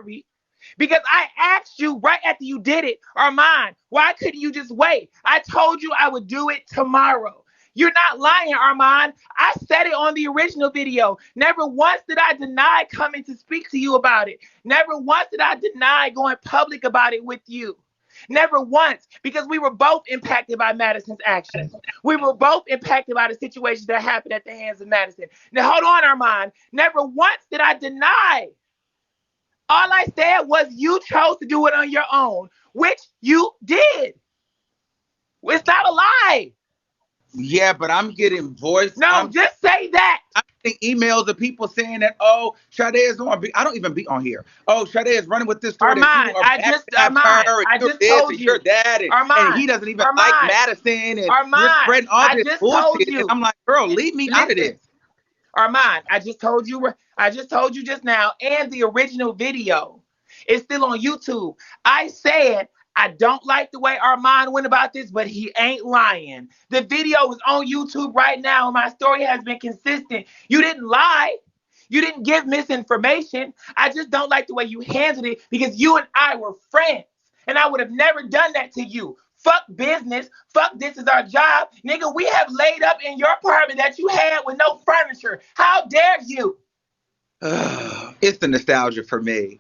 sorry. Because I asked you right after you did it, Armon, why couldn't you just wait? I told you I would do it tomorrow. You're not lying, Armon. I said it on the original video. Never once did I deny coming to speak to you about it. Never once did I deny going public about it with you. Never once, because we were both impacted by Madison's actions. We were both impacted by the situations that happened at the hands of Madison. Now, hold on, Armon. Never once did I deny. All I said was you chose to do it on your own, which you did. It's not a lie. Yeah, but I'm getting voice. No, just say that. I'm getting emails of people saying that, oh, Sade is on. I don't even be on here. Oh, Sade is running with this story. Armon, I just told you. You're that, and he doesn't even like Madison, and you're spreading all this bullshit. And I'm like, girl, leave me out of this. Armon, I just told you just now, and the original video is still on YouTube. I said I don't like the way Armon went about this, but he ain't lying. The video is on YouTube right now, and my story has been consistent. You didn't lie. You didn't give misinformation. I just don't like the way you handled it because you and I were friends, and I would have never done that to you. Fuck business. Fuck this is our job. Nigga, we have laid up in your apartment that you had with no furniture. How dare you? It's the nostalgia for me.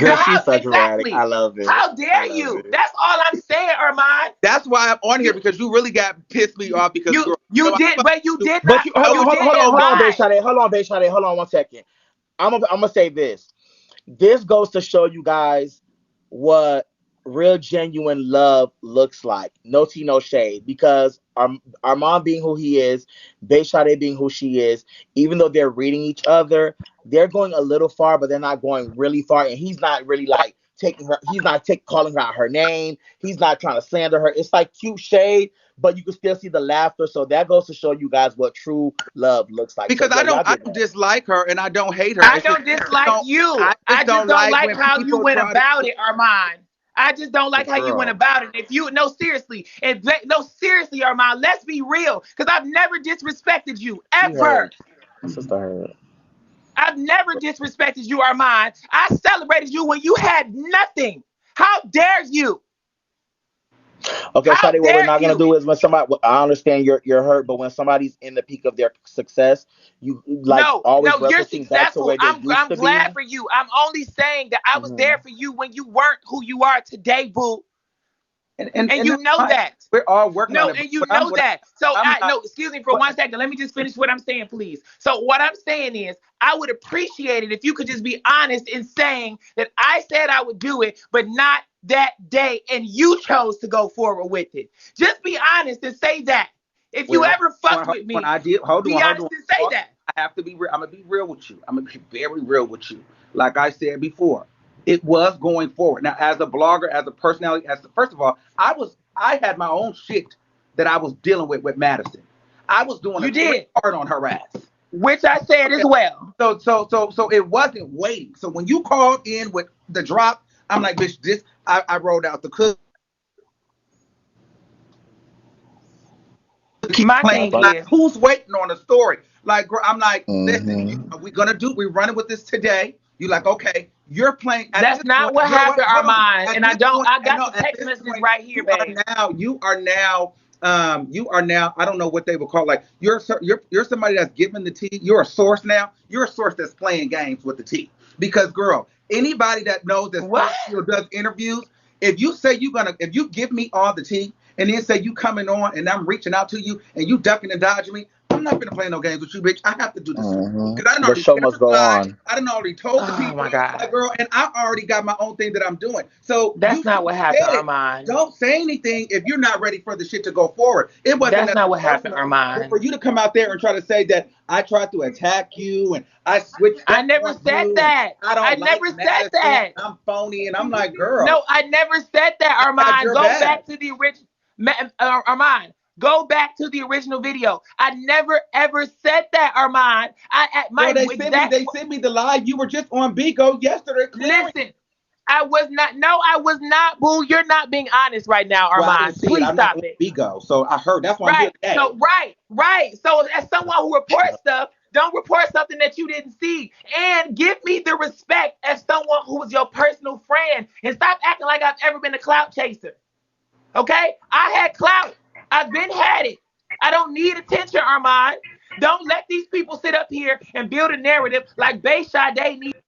Girl, she's so dramatic. I love it. How dare you? That's all I'm saying, Armon. That's why I'm on here, because you really got pissed me off because you did not. Hold on, babe, Sade. Hold on 1 second. I'm gonna say this. This goes to show you guys what real genuine love looks like. No tea, no shade. Because Armon being who he is, Bae Sade being who she is, even though they're reading each other, they're going a little far, but they're not going really far. And he's not really like taking her, he's not calling her out her name. He's not trying to slander her. It's like cute shade, but you can still see the laughter. So that goes to show you guys what true love looks like. Because so, I don't dislike her, and I don't hate her. I don't dislike you. I just don't like how you went about it, Armon. I just don't like how you went about it. If you seriously, Armon, let's be real, because I've never disrespected you ever. I've never disrespected you, Armon. I celebrated you when you had nothing. How dare you? Okay, Sade, what we're not gonna do is when somebody, I understand you're hurt, but when somebody's in the peak of their success, you like always you're successful. I'm glad for you. I'm only saying that I was there for you when you weren't who you are today, boo. And you know that. We're all working on it. And you know that. So excuse me for 1 second. Let me just finish what I'm saying, please. So what I'm saying is, I would appreciate it if you could just be honest in saying that I said I would do it, but not that day, and you chose to go forward with it. Just be honest and say that. If you ever fucked with me, be honest and say that. I have to be real. I'm gonna be real with you. I'm gonna be very real with you. Like I said before, it was going forward. Now, as a blogger, as a personality, first of all, I had my own shit that I was dealing with Madison. I was doing hard on her ass, which I said as well. So it wasn't waiting. So when you called in with the drop, I'm like, bitch, I rolled out the cook. My thing is, who's waiting on the story? Like, I'm like, listen, we're running with this today. You like, okay, you're playing. That's not what happened, Armon. And I got the text message right here, baby. You are now, I don't know what they would call, like, you're somebody that's giving the tea. You're a source now. You're a source that's playing games with the tea. Because, girl, anybody that knows that does interviews, if you give me all the tea and then say you coming on and I'm reaching out to you and you ducking and dodging me, I'm not gonna play no games with you, bitch. I have to do this because the show must go on. I done already told the people, my God. Like, girl, and I already got my own thing that I'm doing. So that's not what happened, Armon. Don't say anything if you're not ready for the shit to go forward. It wasn't. That's not what happened, Armon. For you to come out there and try to say that I tried to attack you and I switched. I never said that. I never said that. I'm phony, and I'm like, girl. No, I never said that, Armon. Go back to the original. Armon. Go back to the original video. I never ever said that, Armon. They sent me the live. You were just on Bigo yesterday. Listen, I was not. No, I was not. Boo, you're not being honest right now, Armon. Please stop it. Bigo. So I heard. That's why I'm here today. So right. So as someone who reports stuff, Don't report something that you didn't see. And give me the respect as someone who was your personal friend. And stop acting like I've ever been a clout chaser. Okay? I had clout. I've been had it. I don't need attention, Armon. Don't let these people sit up here and build a narrative like Bay Sade needs.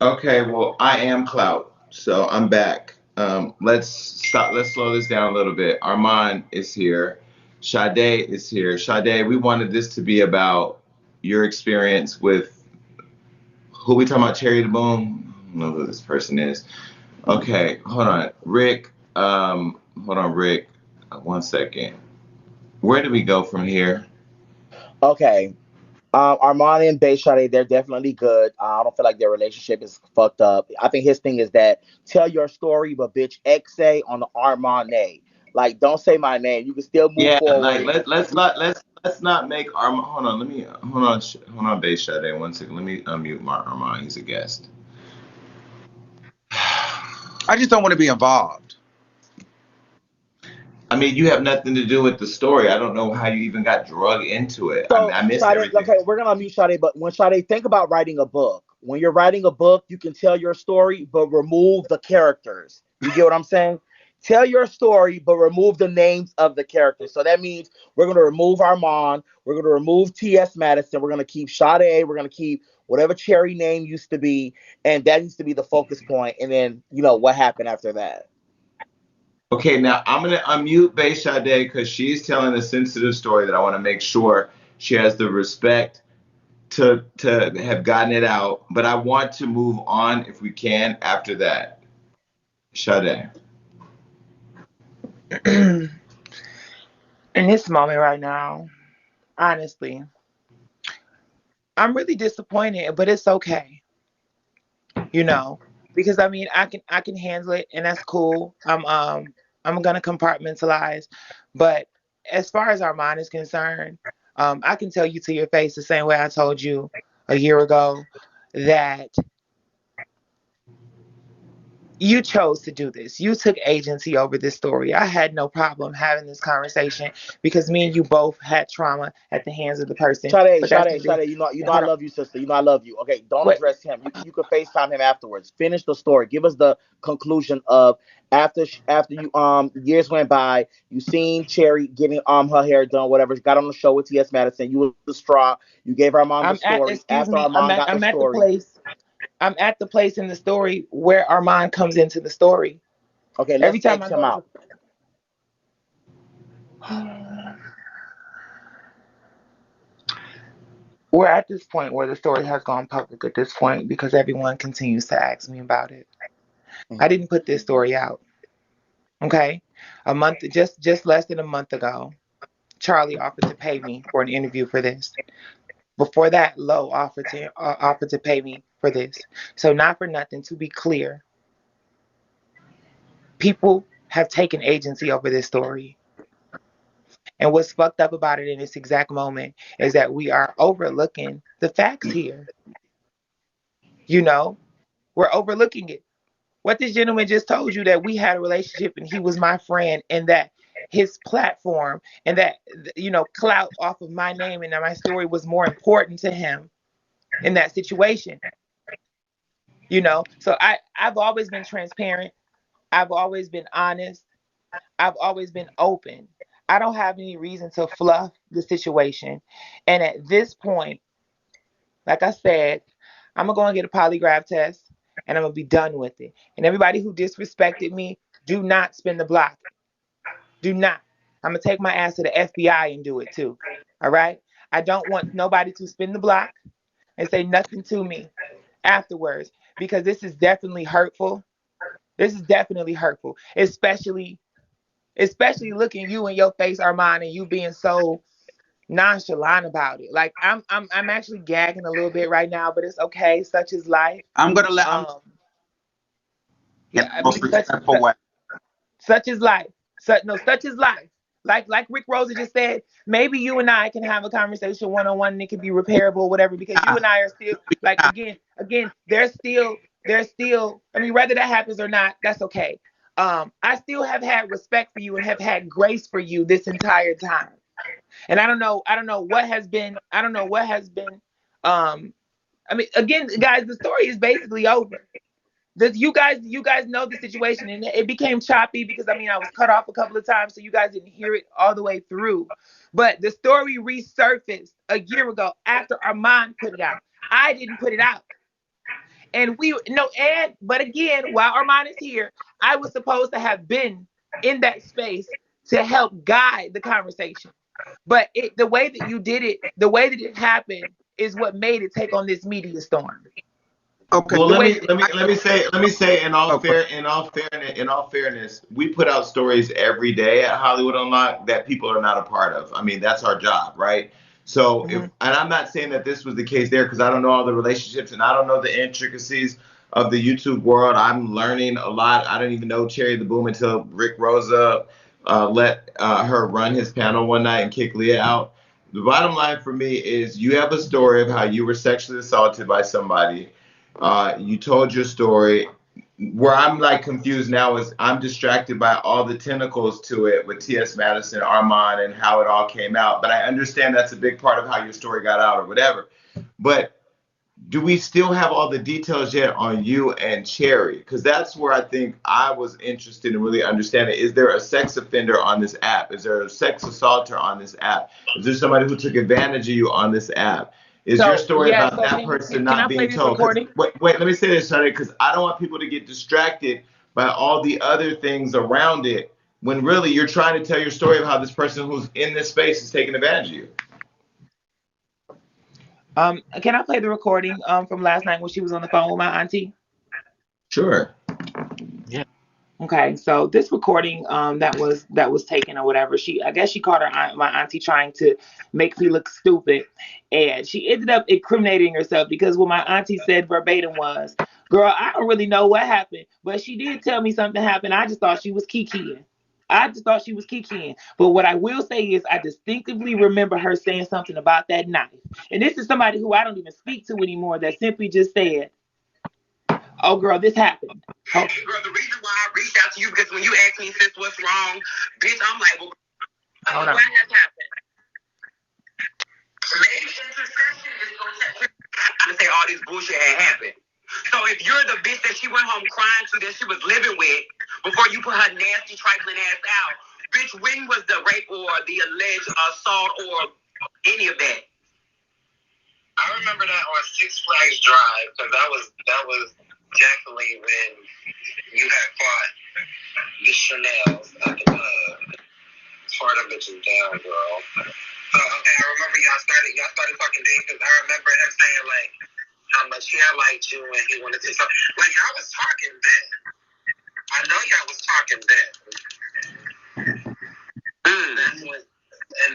Okay, well, I am clout, so I'm back. Let's stop. Let's slow this down a little bit. Armon is here. Sade is here. Sade, we wanted this to be about your experience with who we talking about, Cherry the Boom? I don't know who this person is. Okay, hold on. Rick, hold on, Rick. 1 second. Where do we go from here? Okay. Armani and Bayshade, they're definitely good. I don't feel like their relationship is fucked up. I think his thing is that tell your story, but bitch, X-say on the Armani. Like, don't say my name. You can still move Yeah, like forward. let's not make Armand. Hold on, let me hold on, Bay Sade. 1 second. Let me unmute Mark Armand. He's a guest. I just don't want to be involved. I mean, you have nothing to do with the story. I don't know how you even got drugged into it. I mean, So, I missed Sade, everything. okay, we're gonna unmute Sade, but when Sade, think about writing a book. When you're writing a book, you can tell your story, but remove the characters. You get what I'm saying? Tell your story, but remove the names of the characters. So that means we're gonna remove Armand, we're gonna remove Ts Madison, we're gonna keep Sade, we're gonna keep whatever Cherry name used to be, and that needs to be the focus point. And then what happened after that. Okay, now I'm gonna unmute Bay Sade because she's telling a sensitive story that I want to make sure she has the respect to have gotten it out. But I want to move on if we can after that. Sade. In this moment right now, honestly, I'm really disappointed, but it's okay, you know, because I mean, I can handle it, and that's cool. I'm gonna compartmentalize, but as far as our mind is concerned, I can tell you to your face the same way I told you a year ago that you chose to do this. You took agency over this story. I had no problem having this conversation because me and you both had trauma at the hands of the person. Sade, But that's Sade, Sade, I hold on. love you, sister. I love you. Okay, don't What? address him. You can FaceTime him afterwards. Finish the story. Give us the conclusion of after you years went by, you seen Cherry getting her hair done, whatever. Got on the show with T.S. Madison. You was distraught. You gave our mom the I'm at. story. Excuse After me. our mom got the I'm at the story. place. I'm at the place in the story where Armand comes into the story. Okay, Every let's time X I him go out. to. We're at this point where the story has gone public at this point because everyone continues to ask me about it. I Mhm. didn't put this story out. Okay, just less than a month ago, Charlie offered to pay me for an interview for this. Before that, Lowe offered to pay me for this. So not for nothing. To be clear, people have taken agency over this story. And what's fucked up about it in this exact moment is that we are overlooking the facts here. You know, we're overlooking it. What this gentleman just told you that we had a relationship and he was my friend and that his platform and that clout off of my name and my story was more important to him in that situation. So I've always been transparent. I've always been honest. I've always been open. I don't have any reason to fluff the situation. And at this point, like I said, I'm going to go and get a polygraph test and I'm going to be done with it. And everybody who disrespected me, do not spin the block. Do not. I'm going to take my ass to the FBI and do it too. All right? I don't want nobody to spin the block and say nothing to me afterwards because this is definitely hurtful. This is definitely hurtful, especially looking you in your face, Armand, and you being so nonchalant about it. Like I'm actually gagging a little bit right now, but it's okay. Such is life. I'm gonna let I'm in Yeah, the I most mean, respectful way. such is life. Such is life. Like Rick Rosa just said, maybe you and I can have a conversation one on one, and it can be repairable, whatever. Because you Yeah, and I are still like yeah. again. There's still. I mean, whether that happens or not, that's okay. I still have had respect for you and have had grace for you this entire time. And I don't know what has been. I mean, again, guys, the story is basically over. You guys know the situation, and it became choppy because I mean I was cut off a couple of times, so you guys didn't hear it all the way through. But the story resurfaced a year ago after Armon put it out. I didn't put it out, and but again, while Armon is here, I was supposed to have been in that space to help guide the conversation. But the way that you did it, the way that it happened, is what made it take on this media storm. Okay. Well, let me say in all fairness, we put out stories every day at Hollywood Unlocked that people are not a part of. I mean, that's our job, right? So, and I'm not saying that this was the case there because I don't know all the relationships and I don't know the intricacies of the YouTube world. I'm learning a lot. I didn't even know Cherry the Boom until Rick Rosa let her run his panel one night and kick Leah out. The bottom line for me is you have a story of how you were sexually assaulted by somebody. You told your story. Where I'm like confused now is I'm distracted by all the tentacles to it with Ts Madison, Armon, and how it all came out. But I understand that's a big part of how your story got out or whatever. But do we still have all the details yet on you and Cherry? Because that's where I think I was interested in really understanding. Is there a sex offender on this app? Is there a sex assaulter on this app? Is there somebody who took advantage of you on this app? Is your story about that person not being told? Wait, let me say this, Sonny, because I don't want people to get distracted by all the other things around it when really you're trying to tell your story of how this person who's in this space is taking advantage of you. Can I play the recording from last night when she was on the phone with my auntie? Sure. Yeah. Okay, so this recording that was taken or whatever, I guess she caught my auntie trying to make me look stupid, and she ended up incriminating herself because what my auntie said verbatim was, "Girl, I don't really know what happened, but she did tell me something happened. I just thought she was kikiing. But what I will say is I distinctively remember her saying something about that knife. And this is somebody who I don't even speak to anymore that simply just said, oh, girl, this happened." Girl, the reason why I reached out to you because when you asked me, sis, what's wrong, bitch, I'm like, well, what has happened? Maybe intercession is going to say all this bullshit had happened. So if you're the bitch that she went home crying to that she was living with before you put her nasty, trifling ass out, bitch, when was the rape or the alleged assault or any of that? I remember that on Six Flags Drive because that was definitely when you had fought the Chanels at the club. Tore them bitches down, girl. So okay, I remember y'all started fucking dating because I remember him saying like how much he had liked you and he wanted to talk. Like y'all was talking then. I know y'all was talking then. That's when, and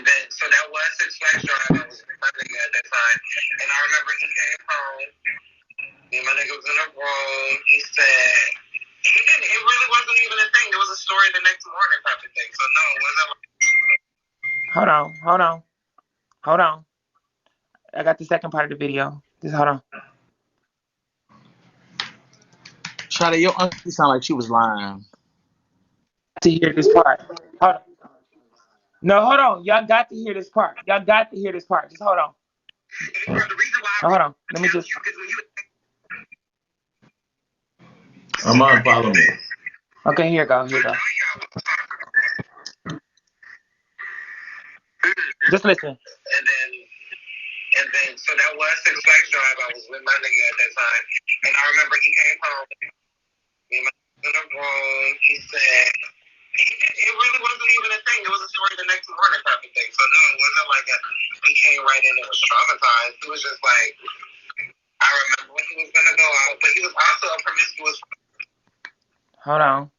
then so that was Six Flags Drive. I was with my nigga at that time, and I remember he came home. Me and my nigga was in a room. He said he didn't. It really wasn't even a thing. It was a story the next morning type of thing. So no, it wasn't. Hold on. I got the second part of the video. Just hold on. Shawty, your auntie sound like she was lying. To hear this part. Hold on. No, hold on. Y'all got to hear this part. Just hold on. Hold on. Let me just. Armon, follow me. Okay, here you go. Just listen. And then, so that was Six Flags Drive. I was with my nigga at that time, and I remember he came home. Me and my nigga in the room. He said it really wasn't even a thing. It was a story the next morning type of thing. So no, it wasn't like he came right in and was traumatized. He was just like, I remember when he was gonna go out, but he was also a promiscuous. Hold on.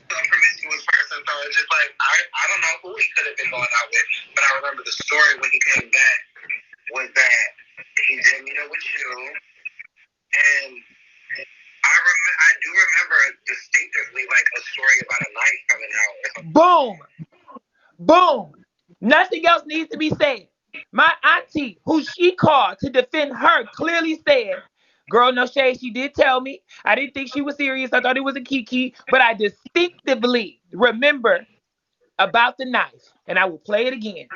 A promiscuous person, so it's just like I don't know who he could have been going out with, but I remember the story when he came back was that he did meet up with you, and I do remember distinctively like a story about a knife coming out. Boom. Nothing else needs to be said. My auntie, who she called to defend her, clearly said, girl, no shade, she did tell me. I didn't think she was serious. I thought it was a kiki. But I distinctively remember about the knife, and I will play it again.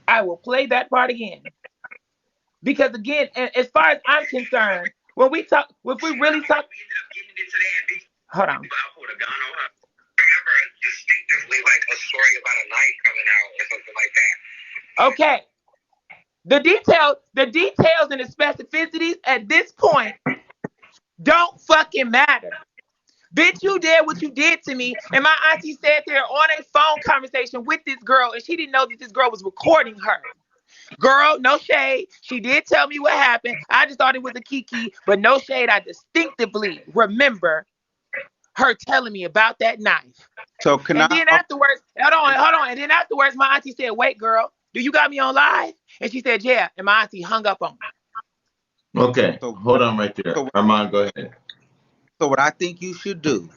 I will play that part again. Because again, as far as I'm concerned, when we talk, if we really talk, hold on. I put a gun on her. I remember distinctively like a story about a knife coming out or something like that. Okay. The details and the specificities at this point don't fucking matter. Bitch, you did what you did to me. And my auntie sat there on a phone conversation with this girl, and she didn't know that this girl was recording her. Girl, no shade. She did tell me what happened. I just thought it was a kiki, but no shade. I distinctively remember her telling me about that knife. So then afterwards, hold on. And then afterwards, my auntie said, "Wait, girl, do you got me on live?" And she said, "Yeah." And my auntie hung up on me. Okay, so hold on right there. Armon, go ahead. So what I think you should do,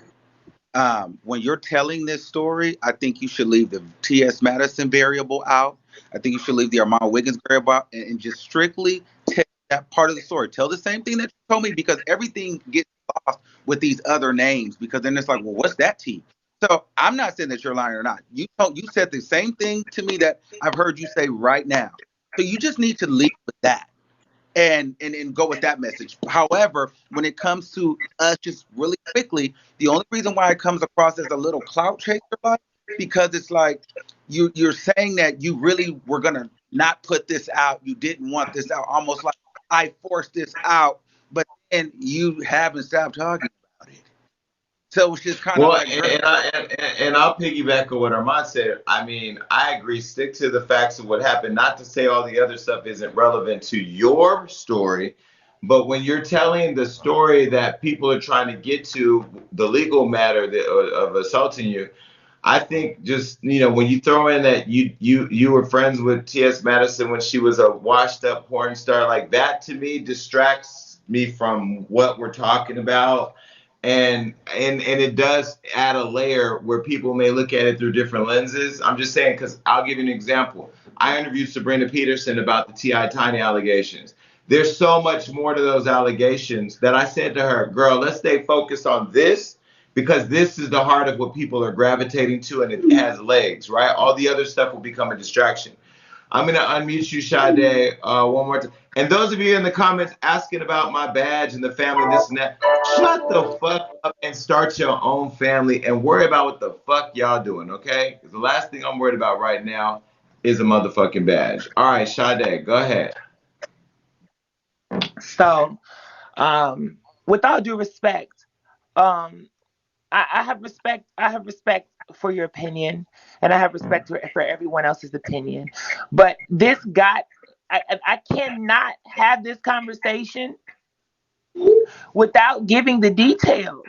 when you're telling this story, I think you should leave the Ts Madison variable out. I think you should leave the Armon Wiggins variable out and just strictly tell that part of the story. Tell the same thing that you told me, because everything gets lost with these other names, because then it's like, well, what's that T? So I'm not saying that you're lying or not. You said the same thing to me that I've heard you say right now. So you just need to leave with that. And go with that message. However, when it comes to us, just really quickly, the only reason why it comes across as a little clout chaser, because it's like you're saying that you really were gonna not put this out, you didn't want this out, almost like I forced this out, but then you haven't stopped talking about it. So it's just kind of like. And I'll piggyback on what Armon said. I mean, I agree. Stick to the facts of what happened. Not to say all the other stuff isn't relevant to your story, but when you're telling the story that people are trying to get to, the legal matter of assaulting you, I think just, when you throw in that you were friends with Ts Madison when she was a washed up porn star, like that to me distracts me from what we're talking about. And it does add a layer where people may look at it through different lenses. I'm just saying, because I'll give you an example. I interviewed Sabrina Peterson about the T.I. Tiny allegations. There's so much more to those allegations that I said to her, girl, let's stay focused on this, because this is the heart of what people are gravitating to, and it has legs, right? All the other stuff will become a distraction. I'm going to unmute you, Sade, one more time. And those of you in the comments asking about my badge and the family, this and that, shut the fuck up and start your own family and worry about what the fuck y'all doing, okay? Because the last thing I'm worried about right now is a motherfucking badge. All right, Sade, go ahead. So, with all due respect, I have respect. I have respect for your opinion, and I have respect for everyone else's opinion. But I cannot have this conversation without giving the details,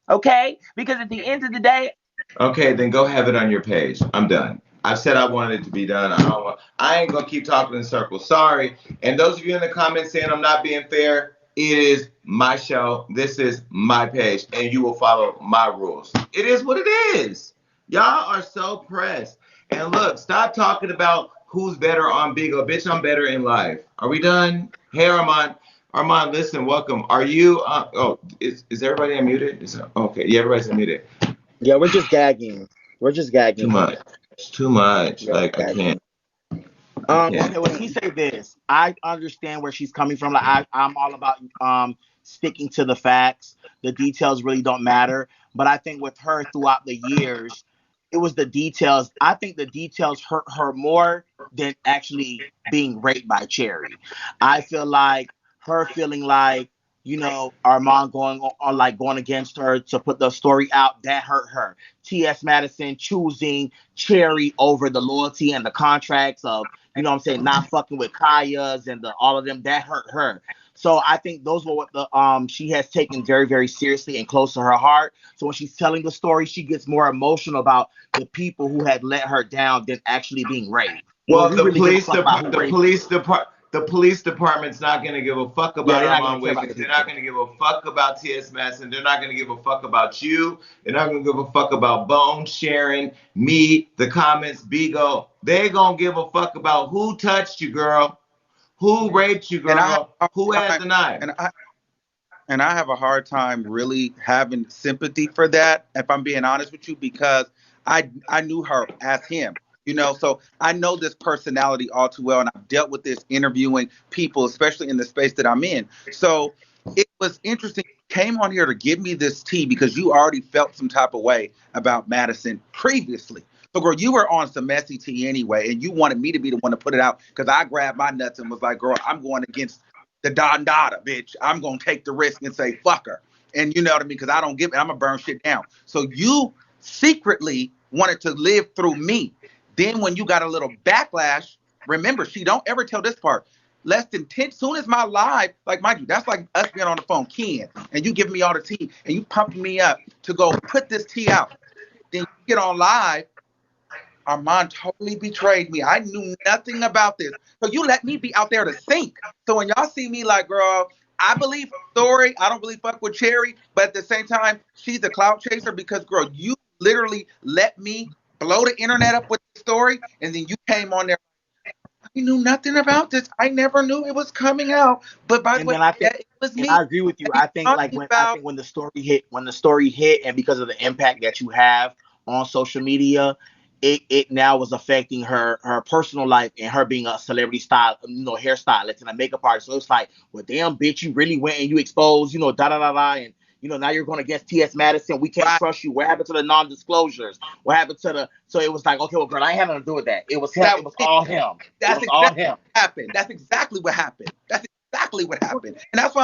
okay? Because at the end of the day. Okay, then go have it on your page. I'm done. I've said I wanted it to be done. I ain't gonna keep talking in circles. Sorry. And those of you in the comments saying I'm not being fair, it is my show. This is my page, and you will follow my rules. It is what it is. Y'all are so pressed. And look, stop talking about who's better on Bigo. Bitch, I'm better in life. Are we done? Hey, Armon. Armon, listen, welcome. Are you, is everybody unmuted? Okay, yeah, everybody's unmuted. Yeah, we're just gagging. Too much. It's too much. Yeah, like, gagging. I can't. Okay, when she say this, I understand where she's coming from. Like, I'm all about sticking to the facts. The details really don't matter. But I think with her throughout the years, it was the details. I think the details hurt her more than actually being raped by Cherry. I feel like her feeling like, Armon going against her to put the story out, that hurt her. Ts Madison choosing Cherry over the loyalty and the contracts of, not fucking with Kaya's and all of them, that hurt her. So I think those were what she has taken very, very seriously and close to her heart. So when she's telling the story, she gets more emotional about the people who had let her down than actually being raped. Well, the police department's not going to give a fuck about Armon Wiggins. They're not going to give a fuck about Ts Madison. They're not going to give a fuck about you. They're not going to give a fuck about Bone, Sharon, me, the comments, Bigo. They're going to give a fuck about who touched you, girl. Who raped you, girl? Who has the knife? And I have a hard time really having sympathy for that, if I'm being honest with you, because I knew her as him. So I know this personality all too well, and I've dealt with this interviewing people, especially in the space that I'm in. So it was interesting. You came on here to give me this tea because you already felt some type of way about Madison previously. So, girl, you were on some messy tea anyway, and you wanted me to be the one to put it out because I grabbed my nuts and was like, girl, I'm going against the Don Dada, bitch. I'm going to take the risk and say, fuck her. And you know what I mean? Because I don't give it. I'm going to burn shit down. So you secretly wanted to live through me. Then when you got a little backlash, remember, she don't ever tell this part. Less than 10, soon as my live, like mind you, that's like us being on the phone, Ken, and you giving me all the tea, and you pumping me up to go put this tea out. Then you get on live, Armon totally betrayed me. I knew nothing about this. So you let me be out there to sink. So when y'all see me like, girl, I believe her story. I don't really fuck with Cherry, but at the same time, she's a clout chaser because, girl, you literally let me blow the internet up with the story, and then you came on there. I knew nothing about this. I never knew it was coming out. But by the way, it was me. I agree with you. I think when the story hit, and because of the impact that you have on social media, it now was affecting her personal life and her being a celebrity style, hairstylist and a makeup artist. So it's like, well, damn, bitch, you really went and you exposed, da da da da, and now you're going against Ts Madison. We can't trust you. What happened to the non-disclosures? What happened to the? So it was like, okay, well, girl, I ain't had nothing to do with that. It was him. It was all him. That's exactly what happened. That's exactly what happened. And that's why